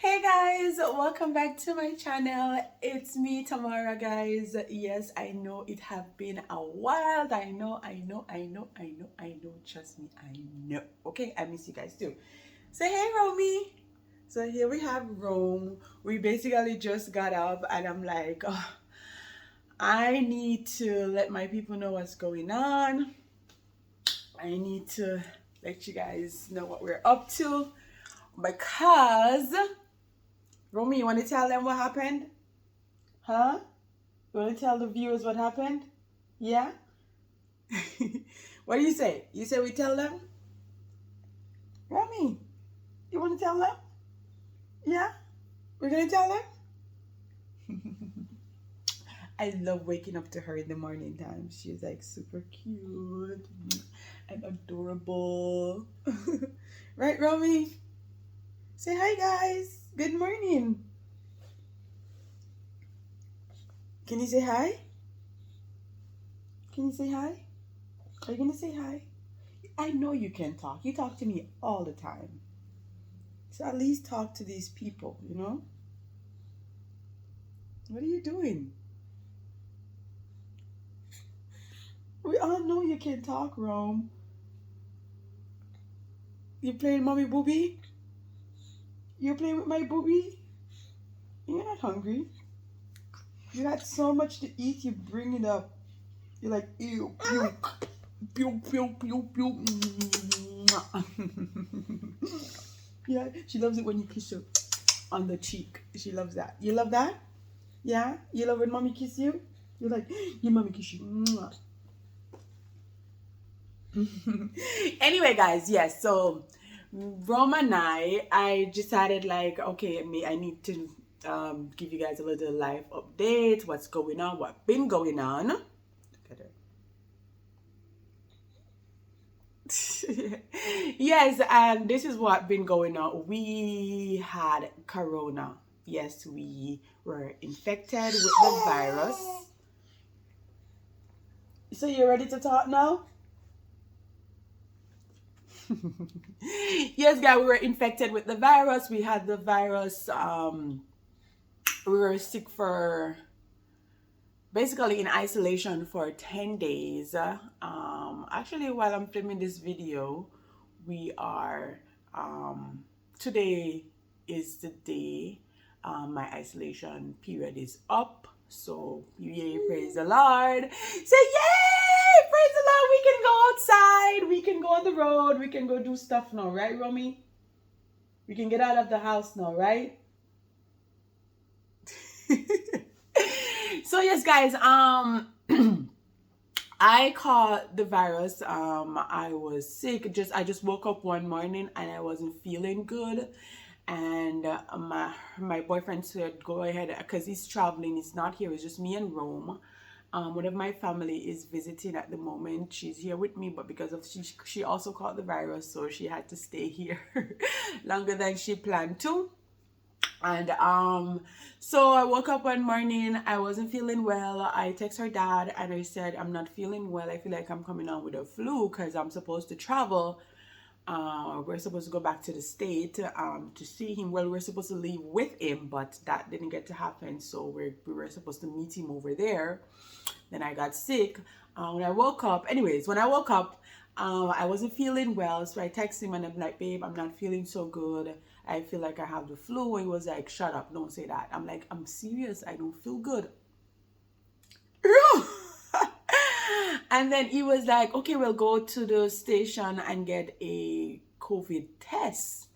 Hey guys, welcome back to my channel. It's me, Tamara, guys. Yes, I know it have been a while. I know. Trust me, I know. Okay, I miss you guys too. Say hey, Romy. So here we have Rome. We basically just got up and I'm like, oh, I need to let my people know what's going on. I need to let you guys know what we're up to because Romy, you want to tell them what happened? Huh? You want to tell the viewers what happened? Yeah? What do you say? You say we tell them? Romy, you want to tell them? Yeah? We're going to tell them? I love waking up to her in the morning time. She's like super cute and adorable. Right, Romy? Say hi, guys. Good morning. Can you say hi? Can you say hi? Are you gonna say hi? I know you can talk. You talk to me all the time. So at least talk to these people, you know? What are you doing? We all know you can talk, Rome. You playing mommy booby? You playing with my booby? You're not hungry. You got so much to eat, you bring it up. You're like, ew, puke. Puke, puke, puke, puke. Yeah, she loves it when you kiss her on the cheek. She loves that. You love that? Yeah? You love when mommy kiss you? You're like, your mommy kiss you. Anyway, guys, yes, so Rome and I decided like, okay, I need to give you guys a little life update, what's going on, what's been going on. Look at her. Yes, and this is what been going on. We had corona. Yes, we were infected with the virus. So you ready to talk now? Yes, guys, we were infected with the virus. We had the virus. We were sick for basically in isolation for 10 days. Actually, while I'm filming this video, we are today is the day my isolation period is up. So yay, praise the Lord. Say yay, praise the Lord. We can go outside, we can go on the road, we can go do stuff now, right, Romy? We can get out of the house now, right? So yes, guys, I caught the virus. I was sick. I just woke up one morning and I wasn't feeling good. And my boyfriend said, go ahead, because he's traveling. He's not here. It's just me and Rome. One of my family is visiting at the moment. She's here with me, but because of she also caught the virus, so she had to stay here longer than she planned to. And so I woke up one morning, I wasn't feeling well. I text her dad and I said, I'm not feeling well. I feel like I'm coming on with a flu because I'm supposed to travel. We're supposed to go back to the state to see him. Well, we're supposed to leave with him, but that didn't get to happen. So we were supposed to meet him over there. Then I got sick. When I woke up, I wasn't feeling well. So I texted him and I'm like, babe, I'm not feeling so good. I feel like I have the flu. He was like, shut up, don't say that. I'm like, I'm serious. I don't feel good. And then he was like, okay, we'll go to the station and get a COVID test.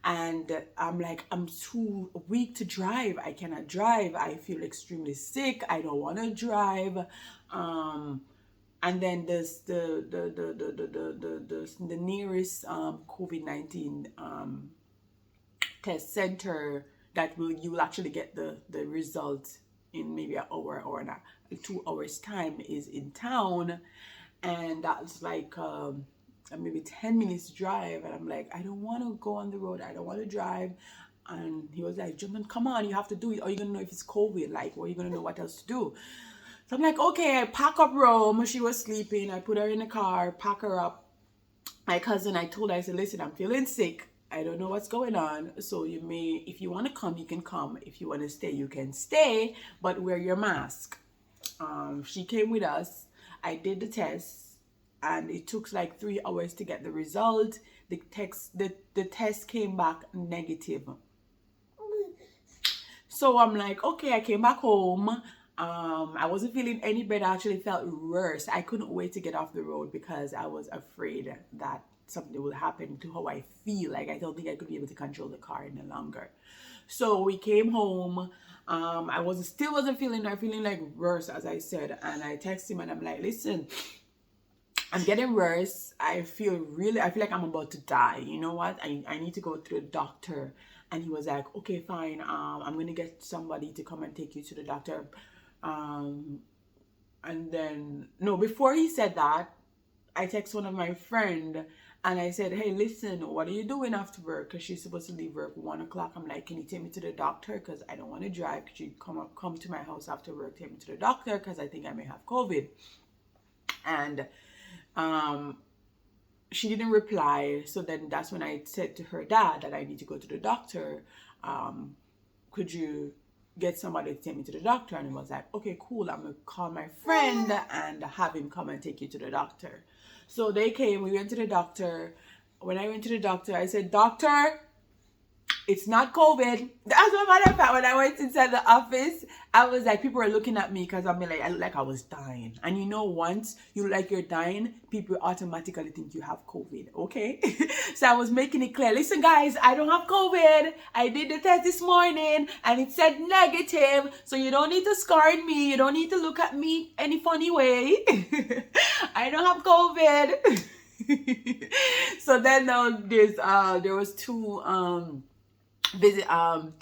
And I'm like, I'm too weak to drive. I cannot drive. I feel extremely sick. I don't want to drive. And then there's the nearest COVID-19 test center that you will actually get the result in maybe an hour or 2 hours time is in town, and that's like maybe 10 minutes drive. And I'm like, I don't want to go on the road, I don't want to drive. And he was like, German, come on, you have to do it, or you're gonna know if it's COVID, like, or you're gonna know what else to do. So I'm like, okay. I pack up Rome. She was sleeping. I put her in the car, pack her up. My cousin, I told her, I said, listen, I'm feeling sick. I don't know what's going on. So you may, if you want to come, you can come. If you want to stay, you can stay, but wear your mask. She came with us. I did the test, and it took like 3 hours to get the result. The test came back negative. So I'm like, okay, I came back home. I wasn't feeling any better. I actually felt worse. I couldn't wait to get off the road because I was afraid that something would happen to how I feel. Like, I don't think I could be able to control the car any longer. So we came home. I still wasn't feeling like worse, as I said. And I texted him and I'm like, listen, I'm getting worse. I feel like I'm about to die. You know what? I need to go to the doctor. And he was like, okay, fine. I'm going to get somebody to come and take you to the doctor. And then, no, before he said that, I texted one of my friend and I said, hey, listen, what are you doing after work? Because she's supposed to leave work 1 o'clock. I'm like, can you take me to the doctor? Because I don't want to drive. Could you come to my house after work, take me to the doctor? Because I think I may have COVID. And she didn't reply. So then that's when I said to her dad that I need to go to the doctor. Could you get somebody to take me to the doctor? And he was like, okay, cool. I'm going to call my friend and have him come and take you to the doctor. So they came. We went to the doctor. When I went to the doctor, I said, doctor, it's not COVID. That's what matter of fact, when I went inside the office, I was like, people were looking at me because I looked like I was dying. And you know, once you look like you're dying, people automatically think you have COVID, okay? So I was making it clear, listen guys, I don't have COVID. I did the test this morning and it said negative. So you don't need to scar me. You don't need to look at me any funny way. I don't have COVID. So then there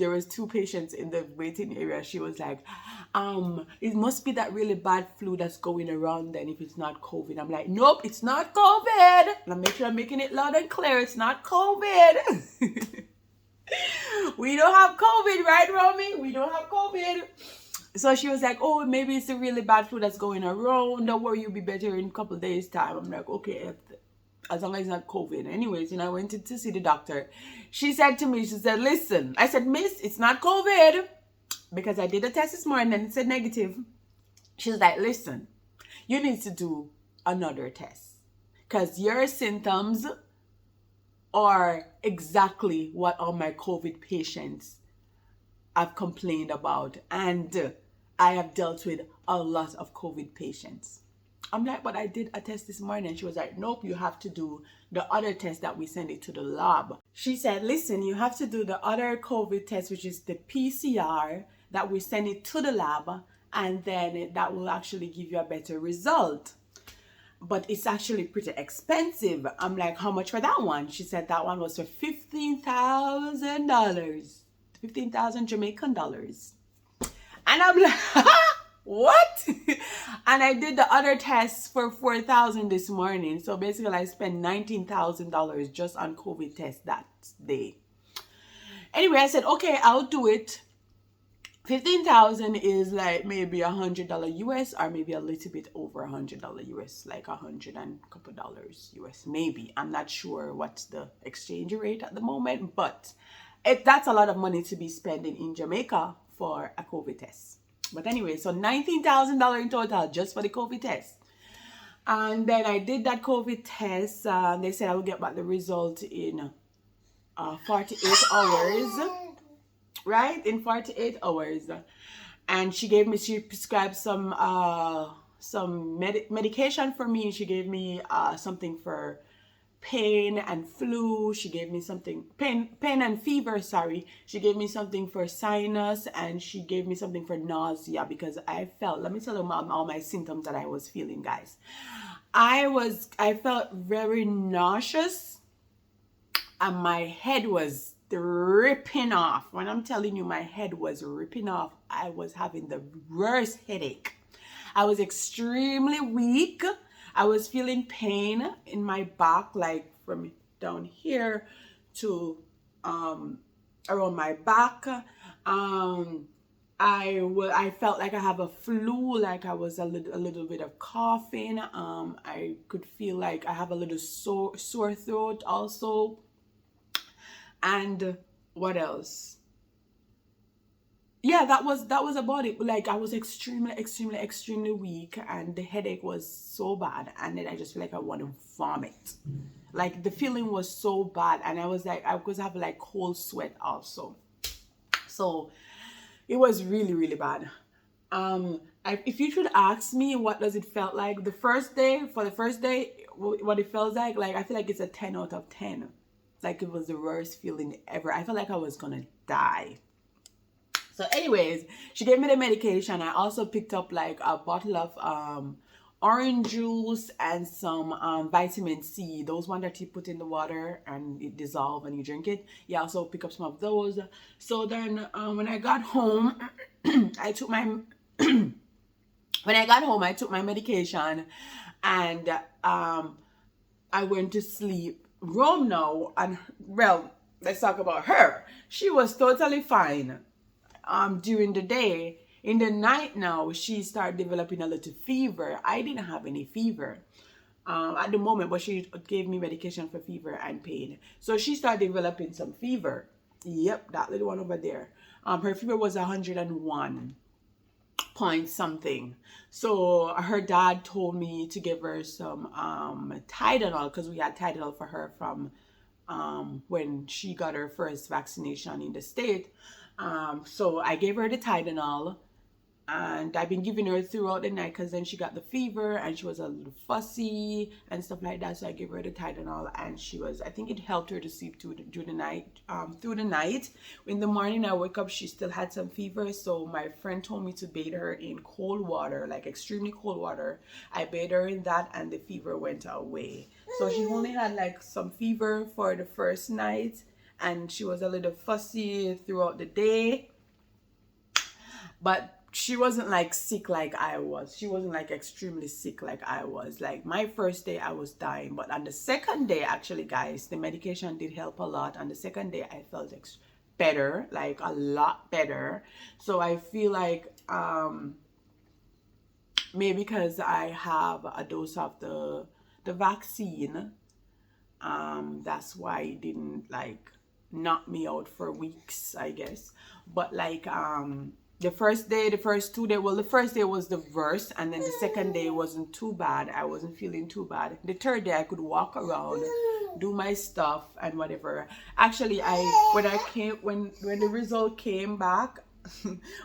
was two patients in the waiting area. She was like, it must be that really bad flu that's going around then if it's not COVID. I'm like, nope, it's not COVID. And I make sure I'm making it loud and clear. It's not COVID. We don't have COVID, right, Romy? We don't have COVID. So she was like, oh, maybe it's a really bad flu that's going around. Don't worry, you'll be better in a couple of days' time. I'm like, okay, as long as it's not COVID. Anyways, I went to see the doctor. She said to me, she said, listen. I said, miss, it's not COVID. Because I did a test this morning and it said negative. She's like, listen, you need to do another test. Because your symptoms are exactly what all my COVID patients have complained about. And I have dealt with a lot of COVID patients. I'm like, but I did a test this morning. And she was like, nope, you have to do the other test that we send it to the lab. She said, listen, you have to do the other COVID test, which is the PCR, that we send it to the lab. And then that will actually give you a better result. But it's actually pretty expensive. I'm like, how much for that one? She said that one was for $15,000. 15,000 Jamaican dollars. And I'm like, what? And I did the other tests for $4,000 this morning. So basically I spent $19,000 just on COVID tests that day. Anyway, I said, okay, I'll do it. 15,000 is like maybe $100 US or maybe a little bit over $100 US, like $100 and a couple dollars US, maybe. I'm not sure what's the exchange rate at the moment, but that's a lot of money to be spending in Jamaica for a COVID test. But anyway, so $19,000 in total just for the COVID test. And then I did that COVID test. They said I will get back the result in 48 hours. Right? In 48 hours. And she prescribed some medication for me. She gave me something for pain and flu. She gave me something, pain and fever, sorry. She gave me something for sinus and she gave me something for nausea because I felt, let me tell you all my symptoms that I was feeling, guys. I felt very nauseous and my head was ripping off. When I'm telling you my head was ripping off, I was having the worst headache. I was extremely weak. I was feeling pain in my back, like from down here to around my back. I felt like I have a flu, like I was a little bit of coughing. I could feel like I have a little sore throat also. And what else? Yeah, that was about it. Like I was extremely weak, and the headache was so bad, and then I just feel like I want to vomit. Like the feeling was so bad, and I was like, I was having like cold sweat also. So it was really bad. If you should ask me what does it felt like for the first day, what it felt like I feel like it's a 10 out of 10. Like it was the worst feeling ever. I felt like I was gonna die. So anyways, she gave me the medication. I also picked up like a bottle of orange juice and some vitamin C. Those one that you put in the water and it dissolve and you drink it. Yeah, also pick up some of those. So then when I got home, I took my when I got home, I took my medication, and I went to sleep. Rome now, and well, let's talk about her. She was totally fine during the day. In the night now, she started developing a little fever. I didn't have any fever at the moment, but she gave me medication for fever and pain. So she started developing some fever. Yep, that little one over there. Her fever was 101 point something. So her dad told me to give her some Tylenol, because we had Tylenol for her from when she got her first vaccination in the state. So I gave her the Tylenol, and I've been giving her throughout the night, because then she got the fever and she was a little fussy and stuff like that. So I gave her the Tylenol, and I think it helped her to sleep through the night. In the morning I woke up, she still had some fever. So my friend told me to bathe her in cold water, like extremely cold water. I bathed her in that, and the fever went away. So she only had like some fever for the first night, and she was a little fussy throughout the day, but she wasn't like sick like I was. She wasn't like extremely sick like I was. Like my first day I was dying, but on the second day, actually guys, the medication did help a lot. On the second day I felt better, like a lot better. So I feel like maybe because I have a dose of the vaccine, that's why it didn't like knock me out for weeks, I guess. But like the first 2 days, well, the first day was the worst, and then the second day wasn't too bad. I wasn't feeling too bad. The third day I could walk around, do my stuff and whatever. Actually, when the result came back,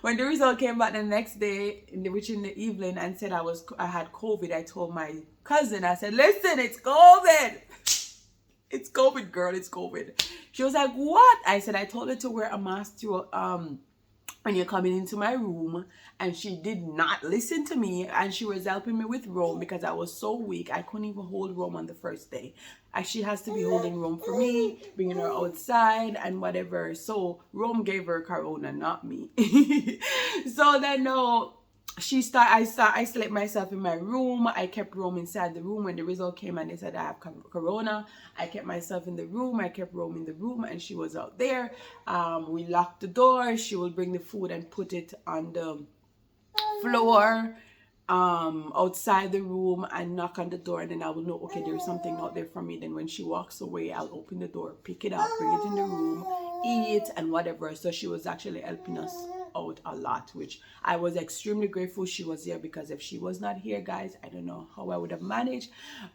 when the result came back the next day, in the evening, and said I had COVID, I told my cousin, I said, listen, it's COVID. It's COVID, girl, it's COVID. She was like, what? I said, I told her to wear a mask when you're coming into my room, and she did not listen to me, and she was helping me with Rome because I was so weak. I couldn't even hold Rome on the first day. She has to be holding Rome for me, bringing her outside and whatever. So Rome gave her corona, not me. So then I isolate myself in my room. I kept Rome inside the room. When the result came and they said I have corona, I kept myself in the room. I kept Rome in the room, and she was out there. We locked the door. She will bring the food and put it on the floor outside the room, and knock on the door, and then I will know, okay, there's something out there for me. Then when she walks away, I'll open the door, pick it up, bring it in the room, eat and whatever. So she was actually helping us out a lot, which I was extremely grateful she was here, because if she was not here, guys, I don't know how I would have managed.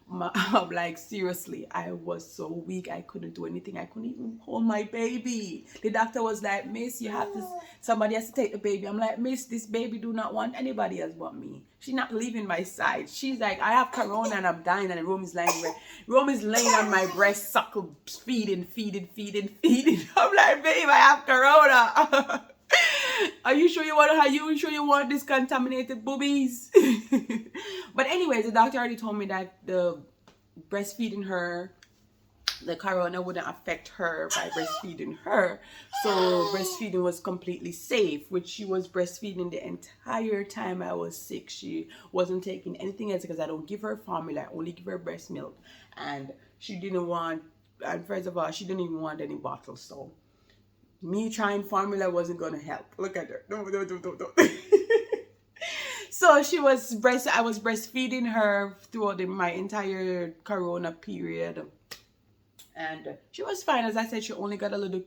Like seriously, I was so weak, I couldn't do anything. I couldn't even hold my baby. The doctor was like, miss, somebody has to take the baby. I'm like, miss, this baby do not want anybody else but me. She's not leaving my side. She's like, I have corona and I'm dying, and Rome is laying on my breast, suckle, feeding. I'm like, babe, I have corona. Are you sure you want this contaminated boobies? But anyways, the doctor already told me that the breastfeeding her, the corona wouldn't affect her by breastfeeding her. So breastfeeding was completely safe, which she was breastfeeding the entire time I was sick. She wasn't taking anything else, because I don't give her formula. I only give her breast milk. And first of all, she didn't even want any bottles. So me trying formula wasn't going to help. Look at her. No. So I was breastfeeding her throughout my entire corona period. And she was fine. As I said, she only got a little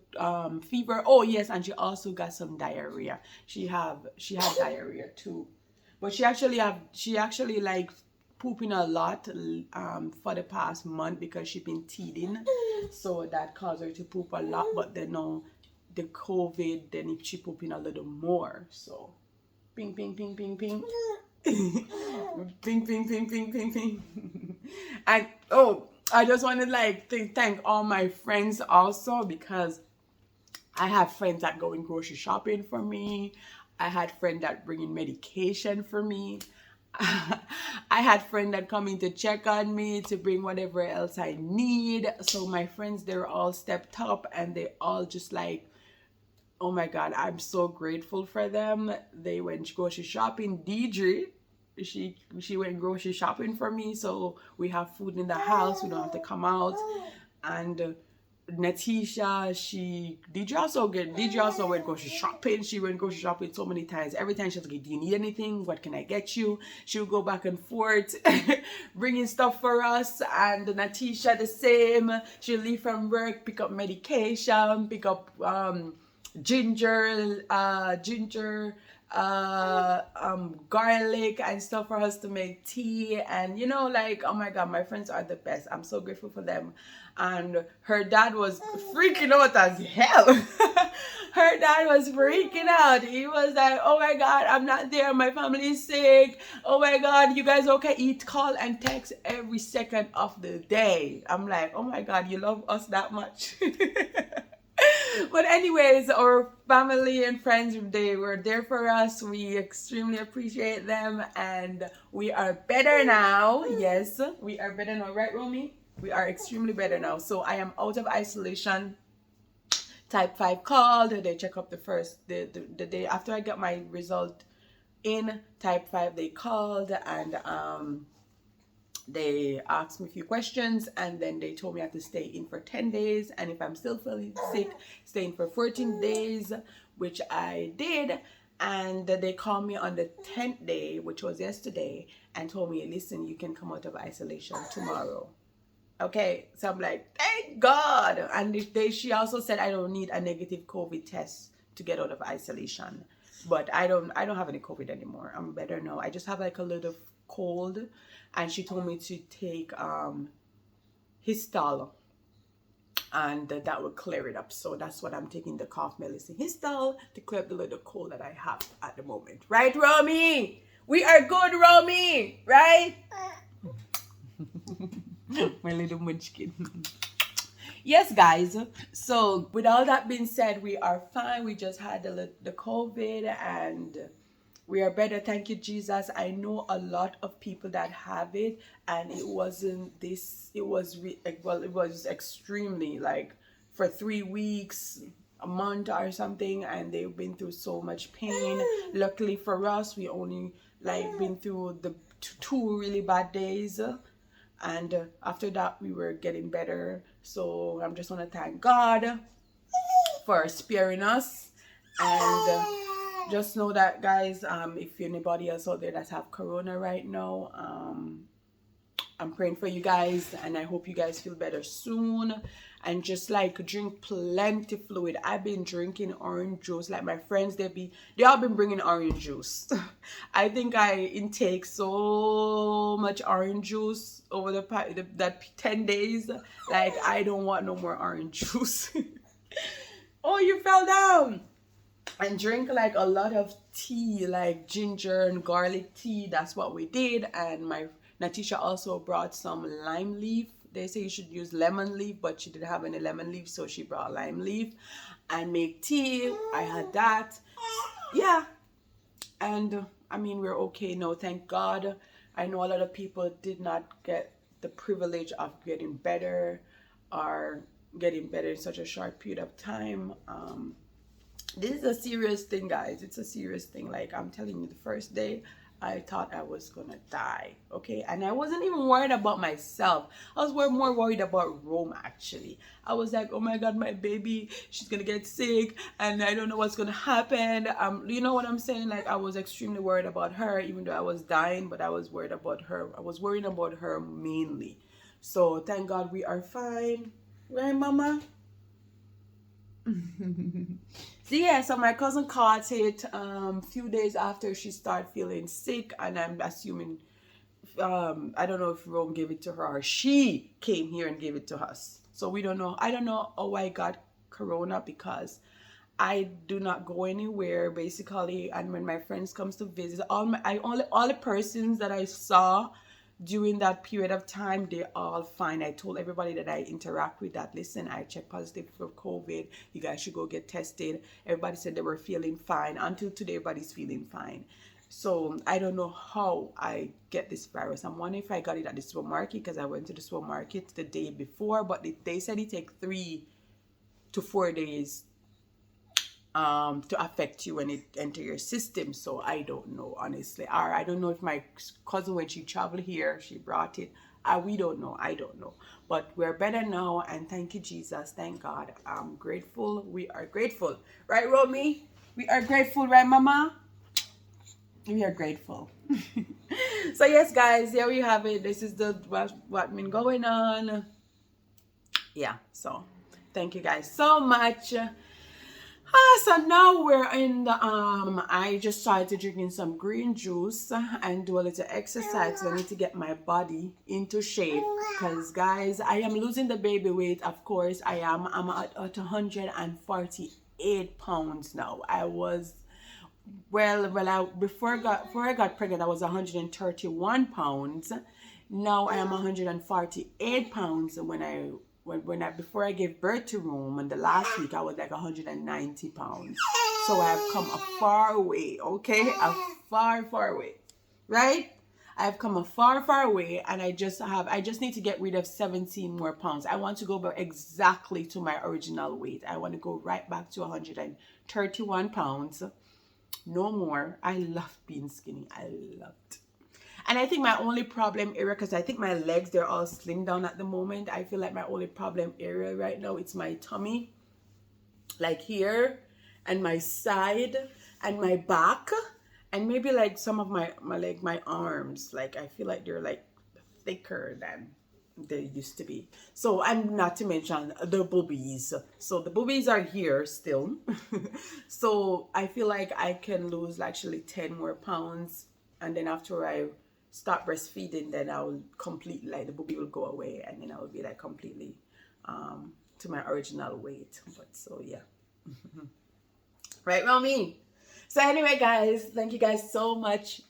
fever. Oh yes, and she also got some diarrhea. She had diarrhea too, but she actually like pooping a lot for the past month because she been teething, so that caused her to poop a lot. But then now the COVID, then she pooping a little more. So ping ping ping ping ping. Ping ping ping ping ping ping. And oh, I just want to like thank all my friends also, because I have friends that go and grocery shopping for me. I had friends that bring in medication for me. I had friends that come in to check on me, to bring whatever else I need. So my friends, they're all stepped up, and they all just like, oh my God, I'm so grateful for them. They went grocery shopping. Deidre, she went grocery shopping for me, so we have food in the house. We don't have to come out. And Natisha, Deidre also went grocery shopping. She went grocery shopping so many times. Every time she's like, do you need anything? What can I get you? She would go back and forth bringing stuff for us. And Natisha the same. She'll leave from work, pick up medication, pick up ginger, garlic and stuff for us to make tea. And you know, like, oh my God, my friends are the best. I'm so grateful for them. And her dad was freaking out as hell. Her dad was freaking out. He was like, oh my God, I'm not there, my family is sick. Oh my God, you guys okay? He call and text every second of the day. I'm like, oh my God, you love us that much? But anyways, our family and friends, they were there for us. We extremely appreciate them, and we are better now. Yes, we are better now, right, Romy? We are extremely better now. So I am out of isolation. Type 5 called. They check up the day after I got my result in type 5. They called, and they asked me a few questions, and then they told me I have to stay in for 10 days. And if I'm still feeling sick, stay in for 14 days, which I did. And they called me on the 10th day, which was yesterday, and told me, listen, you can come out of isolation tomorrow. Okay, so I'm like, thank God. And she also said I don't need a negative COVID test to get out of isolation. But I don't have any COVID anymore. I'm better now. I just have like a little cold, and she told me to take Histol, and that will clear it up. So that's what I'm taking, the cough medicine, Histol, to clear up the little cold that I have at the moment. Right, Romy? We are good, Romy, right? My little munchkin. Yes, guys. So with all that being said, we are fine. We just had the COVID, and we are better. Thank you, Jesus. I know a lot of people that have it, and it wasn't this. It was it was extremely, like, for 3 weeks, a month or something, and they've been through so much pain. Luckily for us, we only like been through the 2 really bad days. And after that, we were getting better. So I'm just want to thank God for sparing us. And just know that, guys, if anybody else out there that have corona right now, I'm praying for you guys, and I hope you guys feel better soon. And just like drink plenty fluid. I've been drinking orange juice. Like my friends, they all been bringing orange juice. I think I intake so much orange juice over that 10 days. Like, I don't want no more orange juice. Oh, you fell down. And drink like a lot of tea, like ginger and garlic tea. That's what we did. And my Natisha also brought some lime leaf. They say you should use lemon leaf, but she didn't have any lemon leaf, so she brought lime leaf and make tea. I had that. Yeah. And I mean, we're okay now, thank God. I know a lot of people did not get the privilege of getting better, or getting better in such a short period of time. This is a serious thing, guys. It's a serious thing. Like, I'm telling you, the first day I thought I was gonna die, okay? And I wasn't even worried about myself. I was more worried about Rome, actually. I was like, oh my God, my baby, she's gonna get sick, and I don't know what's gonna happen. You know what I'm saying? Like, I was extremely worried about her, even though I was dying, but I was worried about her. I was worrying about her mainly. So thank God we are fine. Right, mama? So yeah, so my cousin caught it few days after she started feeling sick, and I'm assuming I don't know if Rome gave it to her or she came here and gave it to us. So we don't know. I don't know how I got corona because I do not go anywhere basically. And when my friends comes to visit, all the persons that I saw during that period of time, they're all fine. I told everybody that I interact with that, listen, I checked positive for COVID. You guys should go get tested. Everybody said they were feeling fine. Until today, everybody's feeling fine. So I don't know how I get this virus. I'm wondering if I got it at the supermarket because I went to the supermarket the day before, but they said it takes 3 to 4 days to affect you when it enter your system. So I don't know, honestly. Or I don't know if my cousin, when she traveled here, she brought it. We don't know. I don't know. But we're better now, and thank you, Jesus. Thank God. I'm grateful. We are grateful. Right, Romy? We are grateful, right, Mama? We are grateful. So yes, guys, here we have it. This is what been going on. Yeah, so thank you guys so much. So now we're in the I just started drinking some green juice and do a little exercise. So I need to get my body into shape because guys, I am losing the baby weight. Of course I am. I'm at 148 pounds now. I was before I got pregnant, I was 131 pounds. Now I am 148 pounds. When I before I gave birth to Rome, and the last week I was like 190 pounds. So I have come a far way, okay? A far way, right? I've come a far way, and I just need to get rid of 17 more pounds. I want to go back exactly to my original weight. I want to go right back to 131 pounds. No more. I love being skinny. I loved. And I think my only problem area, because I think my legs, they're all slim down at the moment. I feel like my only problem area right now, it's my tummy. Like here, and my side, and my back. And maybe like some of my arms. Like I feel like they're like thicker than they used to be. So, and not to mention the boobies. So the boobies are here still. So I feel like I can lose actually 10 more pounds, and then after I stop breastfeeding, then I will completely, like the boobie will go away, and then I will be like completely to my original weight. But so yeah. Right, Romy? So anyway, guys, thank you guys so much.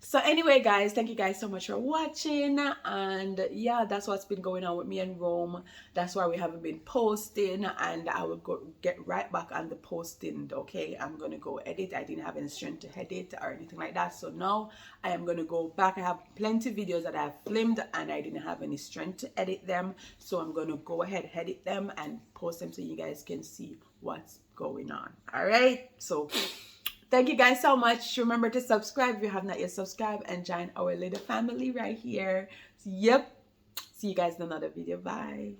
So anyway, guys, thank you guys so much for watching. And yeah, that's what's been going on with me and Rome. That's why we haven't been posting, and I will go get right back on the posting. Okay, I'm gonna go edit. I didn't have any strength to edit or anything like that, so now I am gonna go back. I have plenty of videos that I have filmed and I didn't have any strength to edit them, so I'm gonna go ahead, edit them and post them so you guys can see what's going on. All right, so thank you guys so much. Remember to subscribe if you have not yet subscribed, and join our little family right here. Yep. See you guys in another video. Bye.